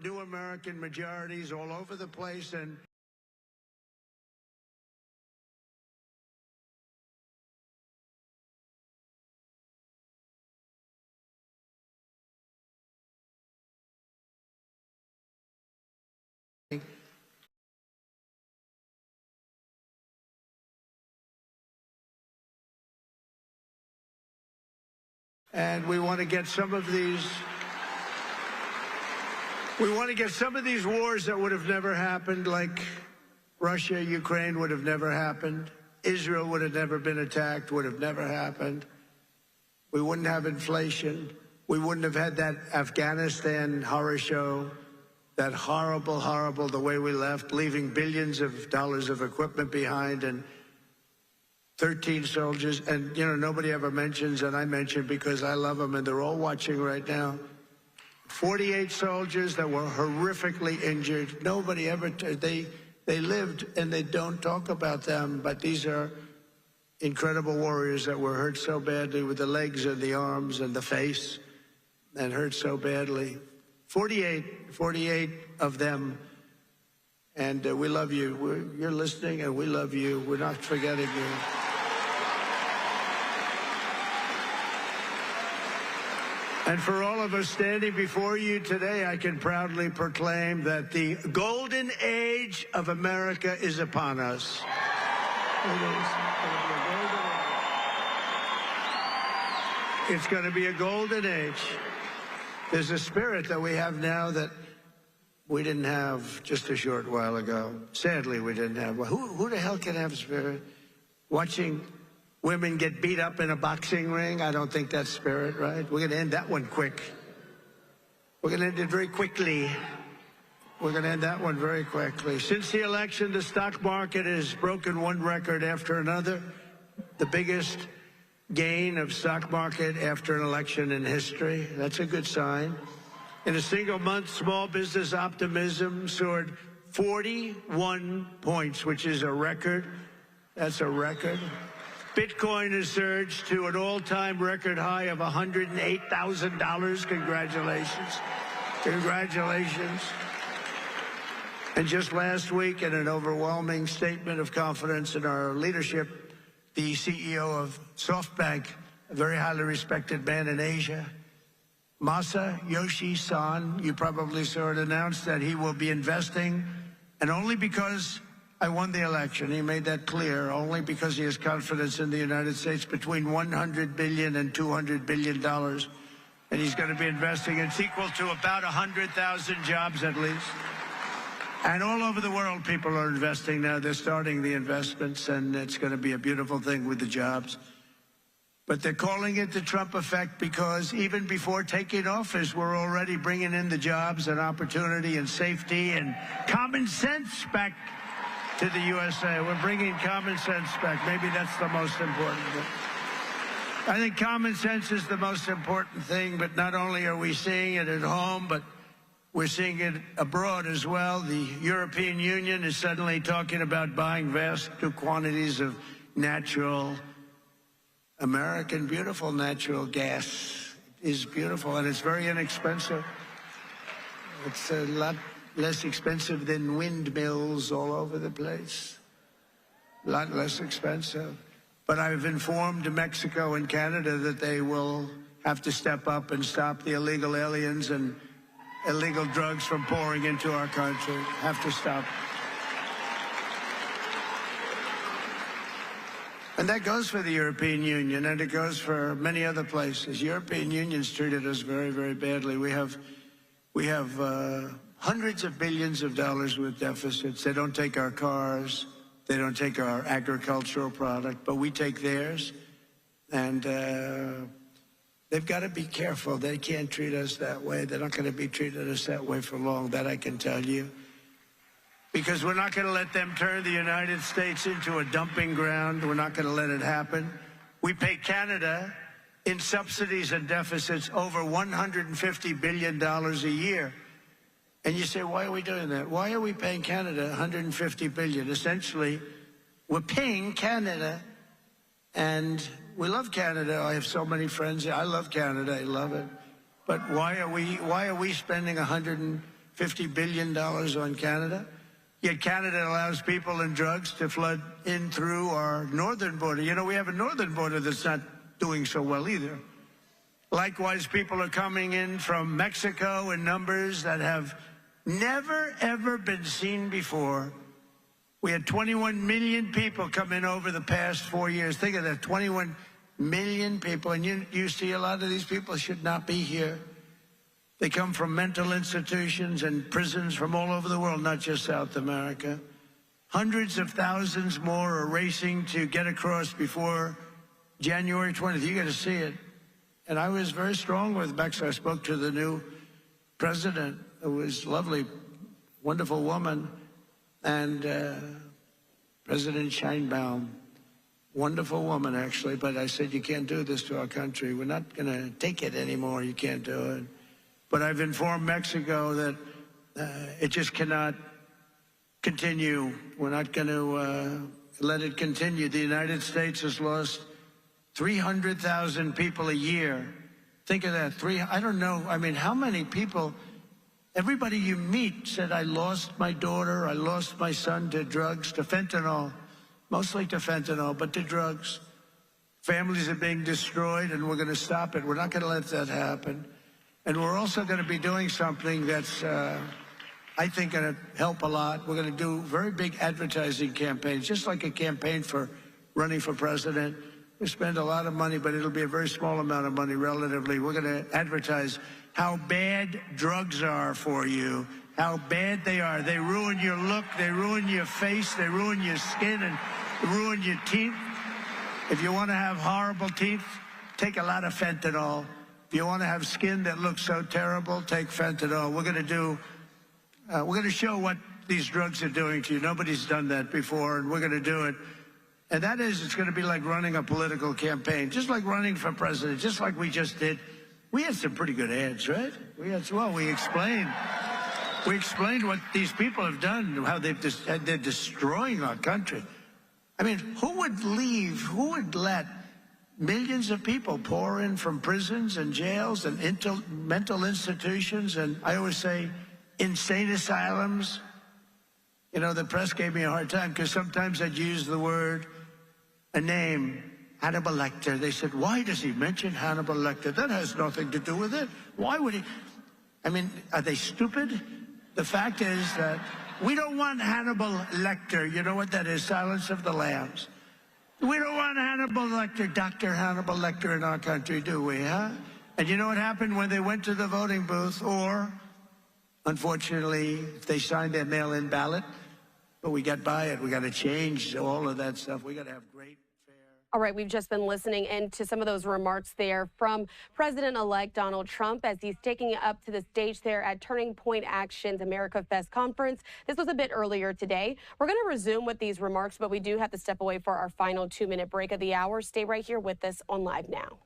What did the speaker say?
new American majorities all over the place, and we want to get some of these. We want to get some of these wars that would have never happened, like Russia, Ukraine would have never happened. Israel would have never been attacked, would have never happened. We wouldn't have inflation. We wouldn't have had that Afghanistan horror show, that horrible, horrible, the way we left, leaving billions of dollars of equipment behind and 13 soldiers. And, you know, nobody ever mentions, and I mention because I love them, and they're all watching right now. 48 soldiers that were horrifically injured. Nobody ever, they lived, and they don't talk about them, but these are incredible warriors that were hurt so badly with the legs and the arms and the face, and hurt so badly. 48 of them, and we love you. You're listening, and we love you. We're not forgetting you. And for all of us standing before you today, I can proudly proclaim that the golden age of America is upon us. It's going to be a golden age. There's a spirit that we have now that we didn't have just a short while ago. Sadly, we didn't have. Who the hell can have spirit? Watching women get beat up in a boxing ring? I don't think that's spirit, right? We're going to end that one quick. We're going to end it very quickly. We're going to end that one very quickly. Since the election, the stock market has broken one record after another. The biggest gain of stock market after an election in history. That's a good sign. In a single month, small business optimism soared 41 points, which is a record. That's a record. Bitcoin has surged to an all-time record high of $108,000. Congratulations. Congratulations. And just last week, in an overwhelming statement of confidence in our leadership, the CEO of SoftBank, a very highly respected man in Asia, Masayoshi Son, you probably saw it announced that he will be investing, and only because I won the election, he made that clear, only because he has confidence in the United States, between $100 billion and $200 billion. And he's going to be investing. It's equal to about 100,000 jobs at least. And all over the world, people are investing now. They're starting the investments, and it's going to be a beautiful thing with the jobs. But they're calling it the Trump effect because even before taking office, we're already bringing in the jobs and opportunity and safety and common sense back to the USA. We're bringing common sense back. Maybe that's the most important thing. I think common sense is the most important thing, but not only are we seeing it at home, but we're seeing it abroad as well. The European Union is suddenly talking about buying vast quantities of natural, American, beautiful natural gas. It is beautiful, and it's very inexpensive. It's a lot less expensive than windmills all over the place. A lot less expensive. But I've informed Mexico and Canada that they will have to step up and stop the illegal aliens and illegal drugs from pouring into our country. Have to stop. And that goes for the European Union, and it goes for many other places. European Union's treated us very, very badly. We have hundreds of billions of dollars with deficits. They don't take our cars. They don't take our agricultural product, but we take theirs. And they've got to be careful. They can't treat us that way. They're not going to be treating us that way for long, that I can tell you. Because we're not going to let them turn the United States into a dumping ground. We're not going to let it happen. We pay Canada in subsidies and deficits over $150 billion a year. And you say, why are we doing that? Why are we paying Canada $150 billion? Essentially, we're paying Canada, and we love Canada. I have so many friends here. I love Canada. I love it. But why are we spending $150 $50 billion on Canada. Yet Canada allows people and drugs to flood in through our northern border. You know, we have a northern border that's not doing so well either. Likewise, people are coming in from Mexico in numbers that have never, ever been seen before. We had 21 million people come in over the past 4 years. Think of that, 21 million people. And you see a lot of these people should not be here. They come from mental institutions and prisons from all over the world, not just South America. Hundreds of thousands more are racing to get across before January 20th. You got to see it. And I was very strong with Mexico. I spoke to the new president, who was lovely, wonderful woman, and President Sheinbaum, wonderful woman, actually. But I said, you can't do this to our country. We're not going to take it anymore. You can't do it. But I've informed Mexico that it just cannot continue. We're not going to let it continue. The United States has lost 300,000 people a year. Think of that. I don't know. I mean, how many people, everybody you meet said, I lost my daughter, I lost my son to drugs, to fentanyl, mostly to fentanyl, but to drugs. Families are being destroyed, and we're going to stop it. We're not going to let that happen. And we're also going to be doing something that's, I think, going to help a lot. We're going to do very big advertising campaigns, just like a campaign for running for president. We spend a lot of money, but it'll be a very small amount of money relatively. We're going to advertise how bad drugs are for you, how bad they are. They ruin your look, they ruin your face, they ruin your skin, and ruin your teeth. If you want to have horrible teeth, take a lot of fentanyl. If you want to have skin that looks so terrible, take fentanyl. We're going to show what these drugs are doing to you. Nobody's done that before, and we're going to do it. And that is, it's going to be like running a political campaign, just like running for president, just like we just did. We had some pretty good ads, right? We explained what these people have done, how they're destroying our country. I mean, who would let millions of people pour in from prisons and jails and mental institutions, and I always say insane asylums? You know, the press gave me a hard time because sometimes I'd use the word, a name, Hannibal Lecter. They said, why does he mention Hannibal Lecter? That has nothing to do with it. Why would he? I mean, are they stupid? The fact is that we don't want Hannibal Lecter. You know what that is? Silence of the Lambs. We don't want Hannibal Lecter, Dr. Hannibal Lecter in our country, do we, huh? And you know what happened when they went to the voting booth? Or, unfortunately, if they signed their mail-in ballot, but we got by it. We got to change all of that stuff. We got to have great, fair. All right, we've just been listening into some of those remarks there from President-elect Donald Trump as he's taking it up to the stage there at Turning Point Action's America Fest conference. This was a bit earlier today. We're going to resume with these remarks, but we do have to step away for our final 2-minute break of the hour. Stay right here with us on Live Now.